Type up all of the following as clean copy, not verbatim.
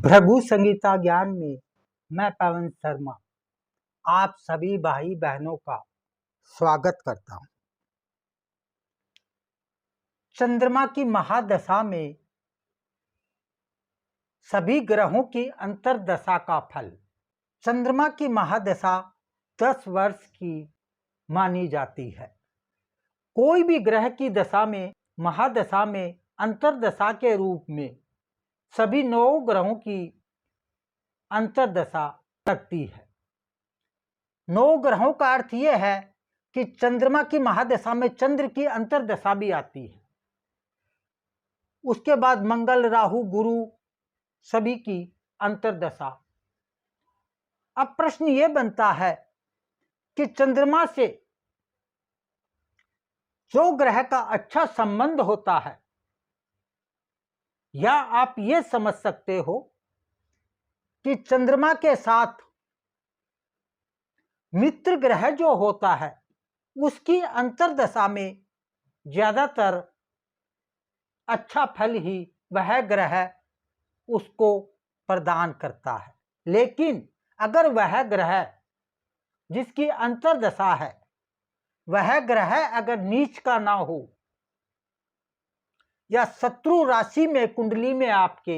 प्रभु संगीता ज्ञान में मैं पवन शर्मा आप सभी भाई बहनों का स्वागत करता हूं। चंद्रमा की महादशा में सभी ग्रहों की अंतर्दशा का फल। चंद्रमा की महादशा 10 वर्ष की मानी जाती है। कोई भी ग्रह की दशा में महादशा में अंतर्दशा के रूप में सभी 9 ग्रहों की अंतर्दशा लगती है। 9 ग्रहों का अर्थ यह है कि चंद्रमा की महादशा में चंद्र की अंतर्दशा भी आती है। उसके बाद मंगल, राहु, गुरु सभी की अंतर्दशा। अब प्रश्न यह बनता है कि चंद्रमा से जो ग्रह का अच्छा संबंध होता है, या आप ये समझ सकते हो कि चंद्रमा के साथ मित्र ग्रह जो होता है उसकी अंतर्दशा में ज्यादातर अच्छा फल ही वह ग्रह उसको प्रदान करता है। लेकिन अगर वह ग्रह जिसकी अंतर्दशा है वह ग्रह अगर नीच का ना हो या शत्रु राशि में कुंडली में आपके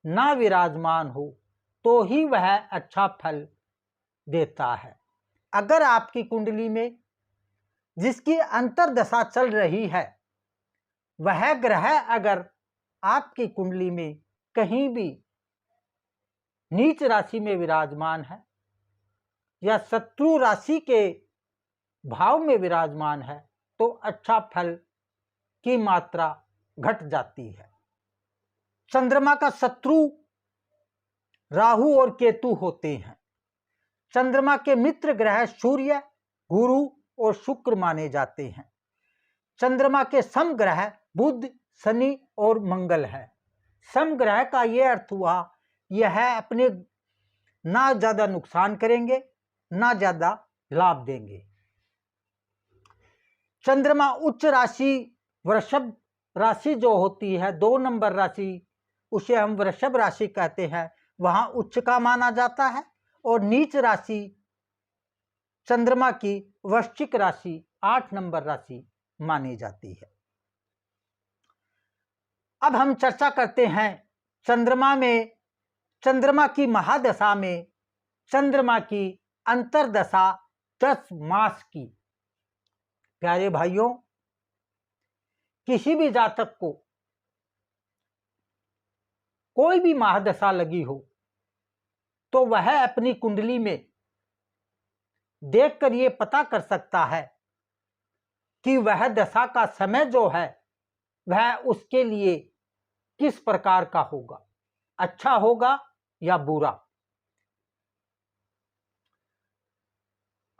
ना विराजमान हो तो ही वह अच्छा फल देता है। अगर आपकी कुंडली में जिसकी अंतर्दशा चल रही है वह ग्रह अगर आपकी कुंडली में कहीं भी नीच राशि में विराजमान है या शत्रु राशि के भाव में विराजमान है तो अच्छा फल की मात्रा घट जाती है। चंद्रमा का शत्रु राहु और केतु होते हैं। चंद्रमा के मित्र ग्रह सूर्य, गुरु और शुक्र माने जाते हैं। चंद्रमा के समग्रह बुध, शनि और मंगल है। समग्रह का यह अर्थ हुआ यह अपने ना ज्यादा नुकसान करेंगे ना ज्यादा लाभ देंगे। चंद्रमा उच्च राशि वृषभ राशि जो होती है 2 नंबर राशि, उसे हम वृषभ राशि कहते हैं, वहां उच्च का माना जाता है। और नीच राशि चंद्रमा की वृश्चिक राशि 8 नंबर राशि मानी जाती है। अब हम चर्चा करते हैं चंद्रमा की महादशा में चंद्रमा की अंतर्दशा 10 मास की। प्यारे भाइयों, किसी भी जातक को कोई भी महादशा लगी हो तो वह अपनी कुंडली में देखकर यह पता कर सकता है कि वह दशा का समय जो है वह उसके लिए किस प्रकार का होगा, अच्छा होगा या बुरा।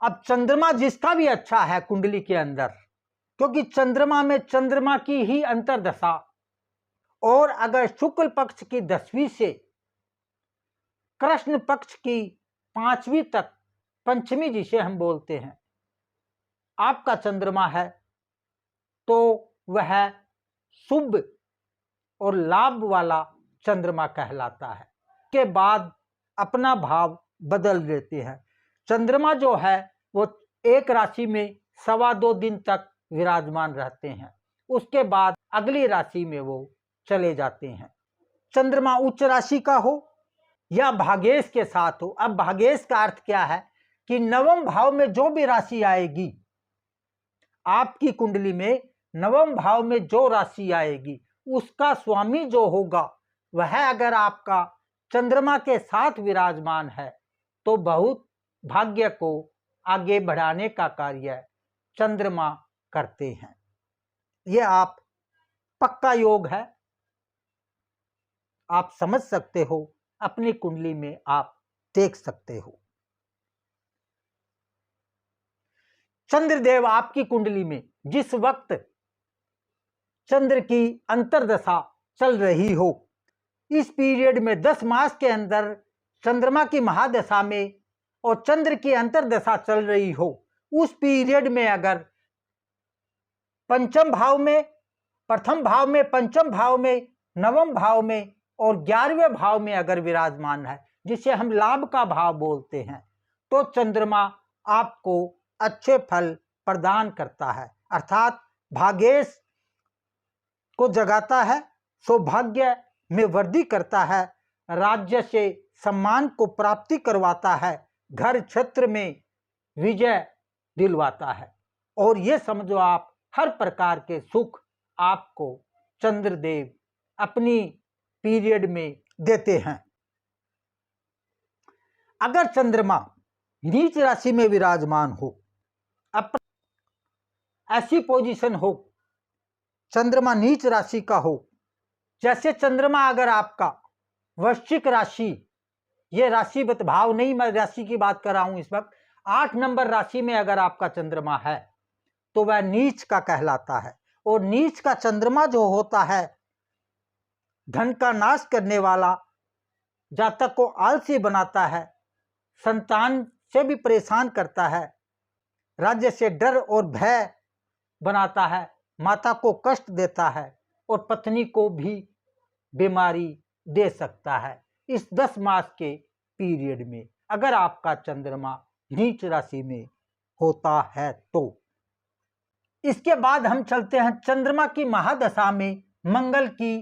अब चंद्रमा जिसका भी अच्छा है कुंडली के अंदर, क्योंकि चंद्रमा में चंद्रमा की ही अंतर्दशा, और अगर शुक्ल पक्ष की 10वीं से कृष्ण पक्ष की 5वीं तक, पंचमी जिसे हम बोलते हैं, आपका चंद्रमा है तो वह शुभ और लाभ वाला चंद्रमा कहलाता है। के बाद अपना भाव बदल देते हैं। चंद्रमा जो है वो एक राशि में 2.25 दिन तक विराजमान रहते हैं, उसके बाद अगली राशि में वो चले जाते हैं। चंद्रमा उच्च राशि का हो या भाग्येश के साथ हो। अब भाग्येश का अर्थ क्या है कि 9वें भाव में जो भी राशि आएगी, आपकी कुंडली में 9वें भाव में जो राशि आएगी उसका स्वामी जो होगा वह अगर आपका चंद्रमा के साथ विराजमान है तो बहुत भाग्य को आगे बढ़ाने का कार्य चंद्रमा करते हैं। यह आप पक्का योग है, आप समझ सकते हो, अपनी कुंडली में आप देख सकते हो। चंद्रदेव आपकी कुंडली में जिस वक्त चंद्र की अंतर्दशा चल रही हो, इस पीरियड में 10 मास के अंदर चंद्रमा की महादशा में और चंद्र की अंतर्दशा चल रही हो, उस पीरियड में अगर पंचम भाव में, प्रथम भाव में, पंचम भाव में, 9वें भाव में और 11वें भाव में अगर विराजमान है, जिसे हम लाभ का भाव बोलते हैं, तो चंद्रमा आपको अच्छे फल प्रदान करता है, अर्थात भाग्येश को जगाता है, सौभाग्य में वृद्धि करता है, राज्य से सम्मान को प्राप्ति करवाता है, घर क्षेत्र में विजय दिलवाता है, और ये समझो आप हर प्रकार के सुख आपको चंद्रदेव अपनी पीरियड में देते हैं। अगर चंद्रमा नीच राशि में विराजमान हो, ऐसी पोजीशन हो, चंद्रमा नीच राशि का हो, जैसे चंद्रमा अगर आपका वृश्चिक राशि, ये राशिगत भाव नहीं, मैं राशि की बात कर रहा हूं इस वक्त, 8 नंबर राशि में अगर आपका चंद्रमा है तो वह नीच का कहलाता है। और नीच का चंद्रमा जो होता है, धन का नाश करने वाला, जातक को आलसी बनाता है, संतान से भी परेशान करता है, राज्य से डर और भय बनाता है, माता को कष्ट देता है, और पत्नी को भी बीमारी दे सकता है। इस 10 मास के पीरियड में अगर आपका चंद्रमा नीच राशि में होता है तो। इसके बाद हम चलते हैं चंद्रमा की महादशा में मंगल की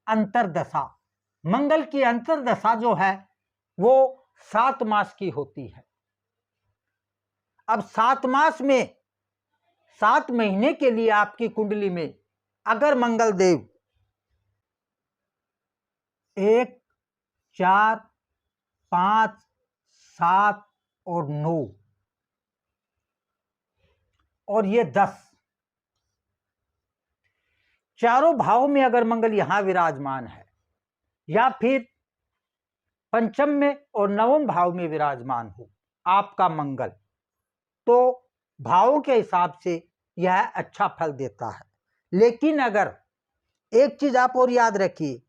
अंतरदशा। मंगल की अंतरदशा जो है वो 7 मास की होती है। अब 7 मास में 7 महीने के लिए आपकी कुंडली में अगर मंगल देव 1, 4, 5, 7 और 9 और ये 10, चारों भावों में अगर मंगल यहां विराजमान है, या फिर पंचम में और नवम भाव में विराजमान हो आपका मंगल, तो भावों के हिसाब से यह अच्छा फल देता है। लेकिन अगर एक चीज आप और याद रखिए,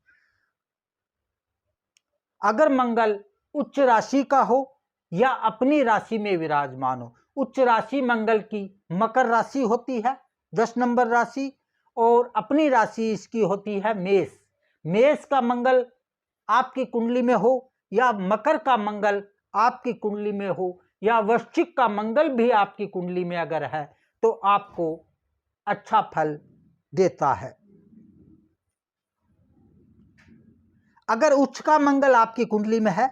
अगर मंगल उच्च राशि का हो या अपनी राशि में विराजमान हो, उच्च राशि मंगल की मकर राशि होती है 10 नंबर राशि, और अपनी राशि इसकी होती है मेष। मेष का मंगल आपकी कुंडली में हो, या मकर का मंगल आपकी कुंडली में हो, या वृश्चिक का मंगल भी आपकी कुंडली में अगर है, तो आपको अच्छा फल देता है। अगर उच्च का मंगल आपकी कुंडली में है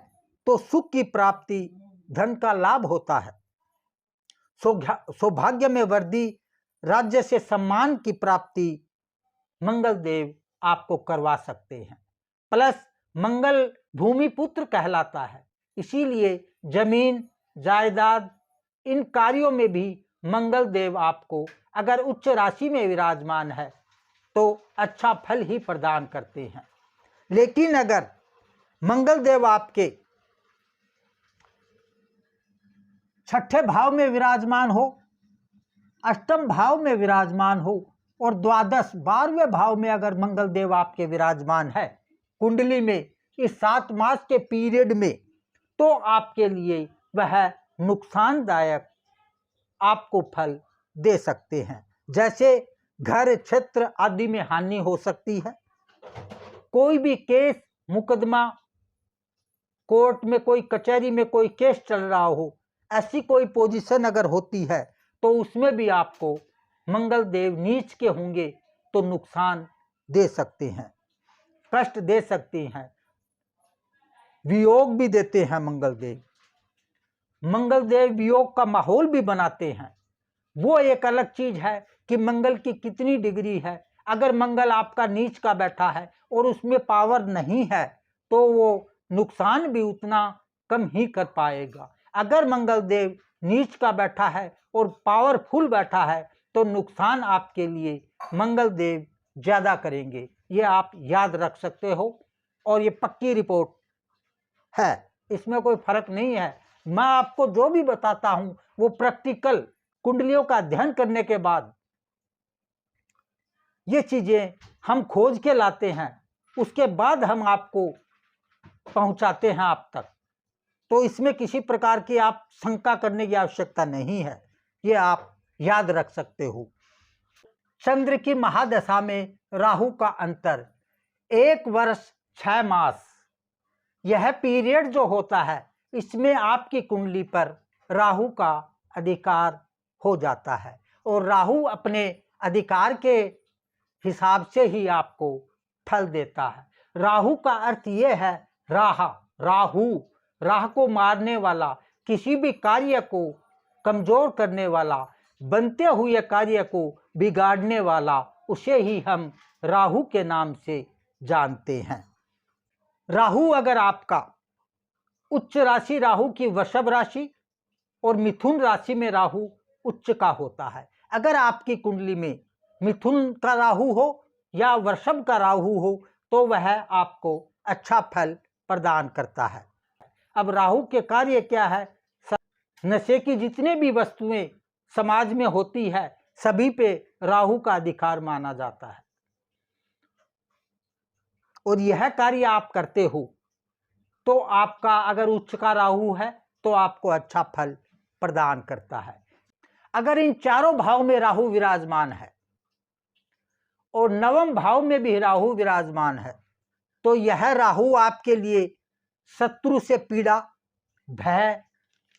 तो सुख की प्राप्ति, धन का लाभ होता है, सौभाग्य में वृद्धि, राज्य से सम्मान की प्राप्ति मंगल देव आपको करवा सकते हैं। प्लस मंगल भूमि पुत्र कहलाता है, इसीलिए जमीन जायदाद इन कार्यों में भी मंगल देव आपको अगर उच्च राशि में विराजमान है तो अच्छा फल ही प्रदान करते हैं। लेकिन अगर मंगल देव आपके 6ठे भाव में विराजमान हो, अष्टम भाव में विराजमान हो, और द्वादश 12वें भाव में अगर मंगल देव आपके विराजमान है कुंडली में इस 7 मास के पीरियड में, तो आपके लिए वह नुकसानदायक आपको फल दे सकते हैं। जैसे घर क्षेत्र आदि में हानि हो सकती है, कोई भी केस मुकदमा, कोर्ट में कोई कचहरी में कोई केस चल रहा हो, ऐसी कोई पोजीशन अगर होती है तो उसमें भी आपको मंगल देव नीच के होंगे तो नुकसान दे सकते हैं, कष्ट दे सकते हैं, वियोग भी देते हैं मंगल देव। मंगल देव वियोग का माहौल भी बनाते हैं। वो एक अलग चीज है कि मंगल की कितनी डिग्री है। अगर मंगल आपका नीच का बैठा है और उसमें पावर नहीं है तो वो नुकसान भी उतना कम ही कर पाएगा। अगर मंगल देव नीच का बैठा है और पावरफुल बैठा है तो नुकसान आपके लिए मंगल देव ज्यादा करेंगे। ये आप याद रख सकते हो और ये पक्की रिपोर्ट है, इसमें कोई फर्क नहीं है। मैं आपको जो भी बताता हूं वो प्रैक्टिकल कुंडलियों का अध्ययन करने के बाद ये चीजें हम खोज के लाते हैं, उसके बाद हम आपको पहुंचाते हैं आप तक। तो इसमें किसी प्रकार की आप शंका करने की आवश्यकता नहीं है, ये आप याद रख सकते हो। चंद्र की महादशा में राहु का अंतर 1 वर्ष 6 मास, यह पीरियड जो होता है इसमें आपकी कुंडली पर राहु का अधिकार हो जाता है और राहु अपने अधिकार के हिसाब से ही आपको फल देता है। राहु का अर्थ यह है राहु, राह को मारने वाला, किसी भी कार्य को कमजोर करने वाला, बनते हुए कार्य को बिगाड़ने वाला, उसे ही हम राहु के नाम से जानते हैं। राहु अगर आपका उच्च राशि राहु की वृषभ राशि और मिथुन राशि में राहु उच्च का होता है, अगर आपकी कुंडली में मिथुन का राहु हो या वृषभ का राहु हो तो वह आपको अच्छा फल प्रदान करता है। अब राहु के कार्य क्या है? नशे की जितने भी वस्तुएं समाज में होती है सभी पे राहु का अधिकार माना जाता है और यह कार्य आप करते हो तो आपका अगर उच्च का राहु है तो आपको अच्छा फल प्रदान करता है। अगर इन चारों भाव में राहु विराजमान है और नवम भाव में भी राहु विराजमान है तो यह राहु आपके लिए शत्रु से पीड़ा, भय,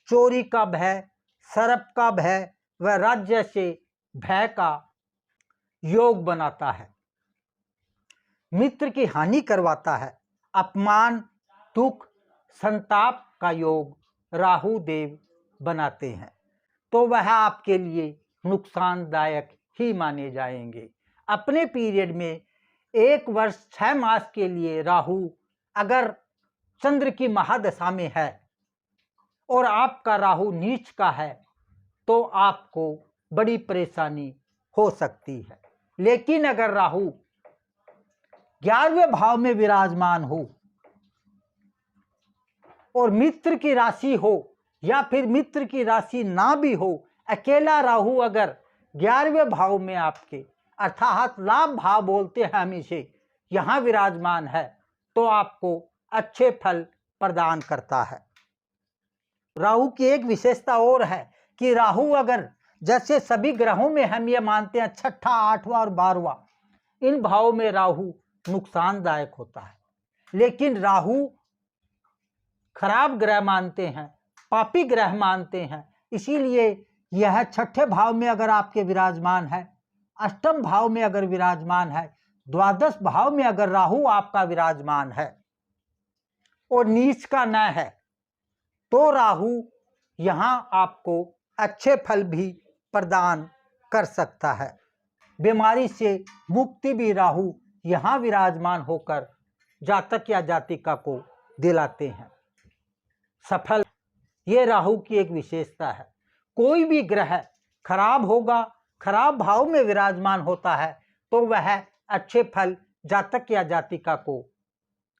चोरी का भय, सर्प का भय व राज्य से भय का योग बनाता है, मित्र की हानि करवाता है, अपमान, दुख, संताप का योग राहु देव बनाते हैं तो वह आपके लिए नुकसानदायक ही माने जाएंगे। अपने पीरियड में 1 वर्ष 6 मास के लिए राहु अगर चंद्र की महादशा में है और आपका राहु नीच का है तो आपको बड़ी परेशानी हो सकती है। लेकिन अगर राहु 11वें भाव में विराजमान हो और मित्र की राशि हो या फिर मित्र की राशि ना भी हो, अकेला राहु अगर 11वें भाव में आपके अर्थात लाभ भाव बोलते हैं हम इसे, यहाँ विराजमान है तो आपको अच्छे फल प्रदान करता है। राहु की एक विशेषता और है कि राहु अगर जैसे सभी ग्रहों में हम ये मानते हैं 6ठा, 8वां और 12वां, इन भावों में राहु नुकसानदायक होता है, लेकिन राहु खराब ग्रह मानते हैं, पापी ग्रह मानते हैं, इसीलिए यह 6ठे भाव में अगर आपके विराजमान है, 8म भाव में अगर विराजमान है, द्वादश भाव में अगर राहु आपका विराजमान है और नीच का न है तो राहु यहाँ आपको अच्छे फल भी प्रदान कर सकता है। बीमारी से मुक्ति भी राहु यहाँ विराजमान होकर जातक या जातिका को दिलाते हैं। सफल, ये राहु की एक विशेषता है। कोई भी ग्रह खराब होगा, खराब भाव में विराजमान होता है तो वह अच्छे फल जातक या जातिका को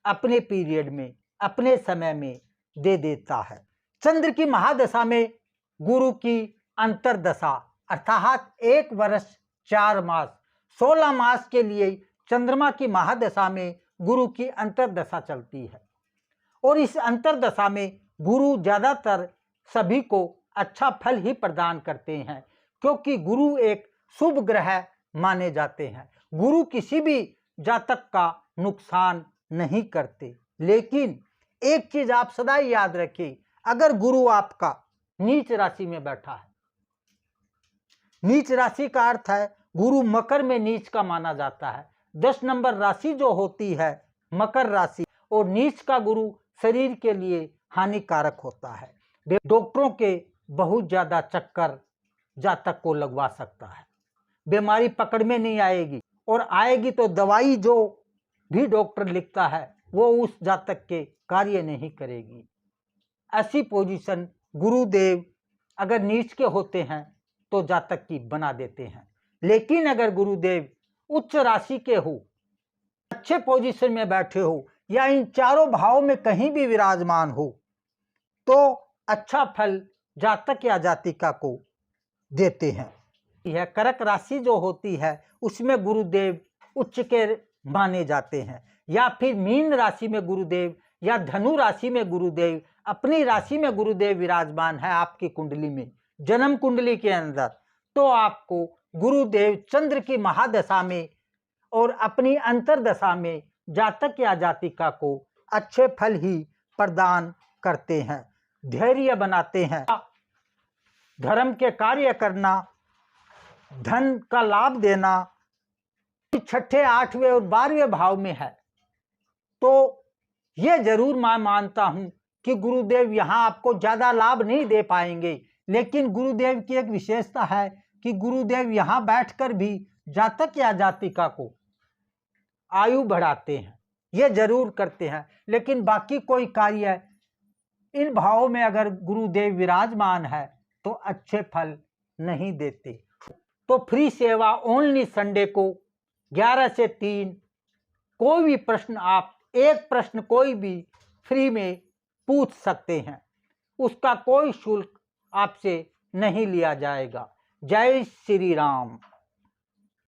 अपने पीरियड में, अपने समय में दे देता है। चंद्र की महादशा में गुरु की अंतरदशा अर्थात 1 वर्ष 4 मास 16 मास के लिए चंद्रमा की महादशा में गुरु की अंतरदशा चलती है और इस अंतरदशा में गुरु ज्यादातर सभी को अच्छा फल ही प्रदान करते हैं क्योंकि गुरु एक शुभ ग्रह माने जाते हैं। गुरु किसी भी जातक का नुकसान नहीं करते। लेकिन एक चीज आप सदा याद रखिए, अगर गुरु आपका नीच राशि में बैठा है, नीच राशि का अर्थ है गुरु मकर में नीच का माना जाता है। 10 नंबर राशि जो होती है मकर राशि, और नीच का गुरु शरीर के लिए हानिकारक होता है। डॉक्टरों के बहुत ज्यादा चक्कर जातक को लगवा सकता है। बीमारी पकड़ में नहीं आएगी और आएगी तो दवाई जो भी डॉक्टर लिखता है वो उस जातक के कार्य नहीं करेगी। ऐसी पोजीशन गुरुदेव अगर नीच के होते हैं तो जातक की बना देते हैं। लेकिन अगर गुरुदेव उच्च राशि के हो, अच्छे पोजीशन में बैठे हो या इन चारों भावों में कहीं भी विराजमान हो तो अच्छा फल जातक या जातिका को देते हैं। यह कर्क राशि जो होती है उसमें गुरुदेव उच्च के माने जाते हैं, या फिर मीन राशि में गुरुदेव या धनु राशि में गुरुदेव, अपनी राशि में गुरुदेव विराजमान है आपकी कुंडली में, जन्म कुंडली के अंदर, तो आपको गुरुदेव चंद्र की महादशा में और अपनी अंतरदशा में जातक या जातिका को अच्छे फल ही प्रदान करते हैं, धैर्य बनाते हैं। धर्म के कार्य करना, धन का लाभ देना छठे, 8वें और 12वें भाव में है, तो ये जरूर मैं मानता हूं कि गुरुदेव यहाँ आपको ज्यादा लाभ नहीं दे पाएंगे, लेकिन गुरुदेव की एक विशेषता है कि गुरुदेव यहाँ बैठकर भी जातक या जातिका को आयु बढ़ाते हैं, ये जरूर करते हैं। लेकिन बाकी कोई कार्य इन भावों में अगर गुरुदेव विराजमान है तो अच्छे फल नहीं देते। तो फ्री सेवा ओनली संडे को 11 से 3, कोई भी प्रश्न आप एक प्रश्न कोई भी फ्री में पूछ सकते हैं, उसका कोई शुल्क आपसे नहीं लिया जाएगा। जय श्री राम।